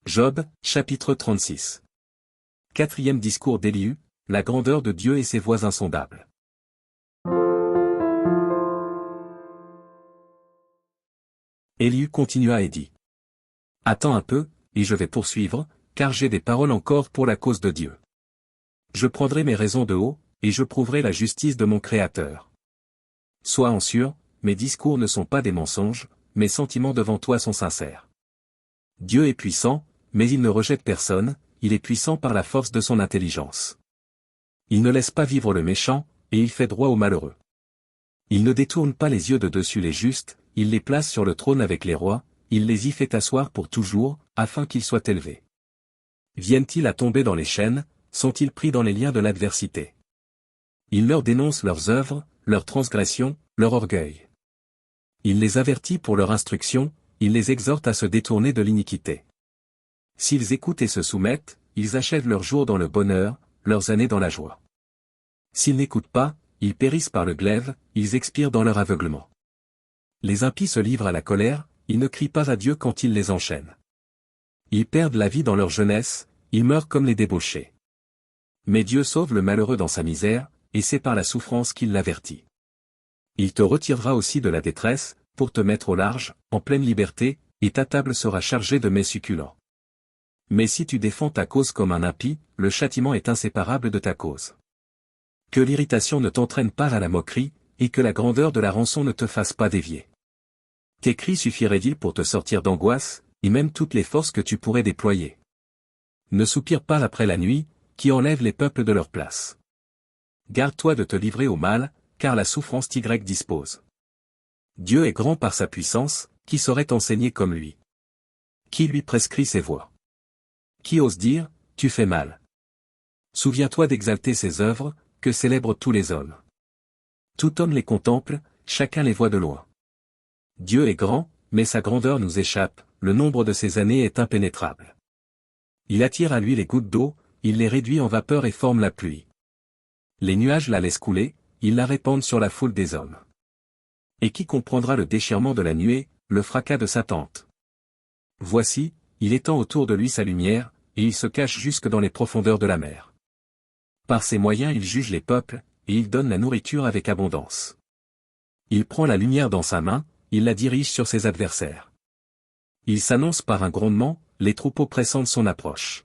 Job, chapitre 36. Quatrième discours d'Élihu, la grandeur de Dieu et ses voies insondables. Élihu continua et dit. Attends un peu, et je vais poursuivre, car j'ai des paroles encore pour la cause de Dieu. Je prendrai mes raisons de haut, et je prouverai la justice de mon Créateur. Sois en sûr, mes discours ne sont pas des mensonges, mes sentiments devant toi sont sincères. Dieu est puissant, mais il ne rejette personne, il est puissant par la force de son intelligence. Il ne laisse pas vivre le méchant, et il fait droit aux malheureux. Il ne détourne pas les yeux de dessus les justes, il les place sur le trône avec les rois, il les y fait asseoir pour toujours, afin qu'ils soient élevés. Viennent-ils à tomber dans les chaînes, sont-ils pris dans les liens de l'adversité? Il leur dénonce leurs œuvres, leurs transgressions, leur orgueil. Il les avertit pour leur instruction, il les exhorte à se détourner de l'iniquité. S'ils écoutent et se soumettent, ils achèvent leurs jours dans le bonheur, leurs années dans la joie. S'ils n'écoutent pas, ils périssent par le glaive, ils expirent dans leur aveuglement. Les impies se livrent à la colère, ils ne crient pas à Dieu quand il les enchaîne. Ils perdent la vie dans leur jeunesse, ils meurent comme les débauchés. Mais Dieu sauve le malheureux dans sa misère, et c'est par la souffrance qu'il l'avertit. Il te retirera aussi de la détresse, pour te mettre au large, en pleine liberté, et ta table sera chargée de mets succulents. Mais si tu défends ta cause comme un impie, le châtiment est inséparable de ta cause. Que l'irritation ne t'entraîne pas à la moquerie, et que la grandeur de la rançon ne te fasse pas dévier. Tes cris suffiraient-ils pour te sortir d'angoisse, et même toutes les forces que tu pourrais déployer. Ne soupire pas après la nuit, qui enlève les peuples de leur place. Garde-toi de te livrer au mal, car la souffrance t'y dispose. Dieu est grand par sa puissance, qui saurait enseigner comme lui? Qui lui prescrit ses voies? Qui ose dire, tu fais mal? Souviens-toi d'exalter ses œuvres, que célèbrent tous les hommes. Tout homme les contemple, chacun les voit de loin. Dieu est grand, mais sa grandeur nous échappe, le nombre de ses années est impénétrable. Il attire à lui les gouttes d'eau, il les réduit en vapeur et forme la pluie. Les nuages la laissent couler, ils la répandent sur la foule des hommes. Et qui comprendra le déchirement de la nuée, le fracas de sa tente? Voici, il étend autour de lui sa lumière, et il se cache jusque dans les profondeurs de la mer. Par ses moyens il juge les peuples, et il donne la nourriture avec abondance. Il prend la lumière dans sa main, il la dirige sur ses adversaires. Il s'annonce par un grondement, les troupeaux pressentent son approche.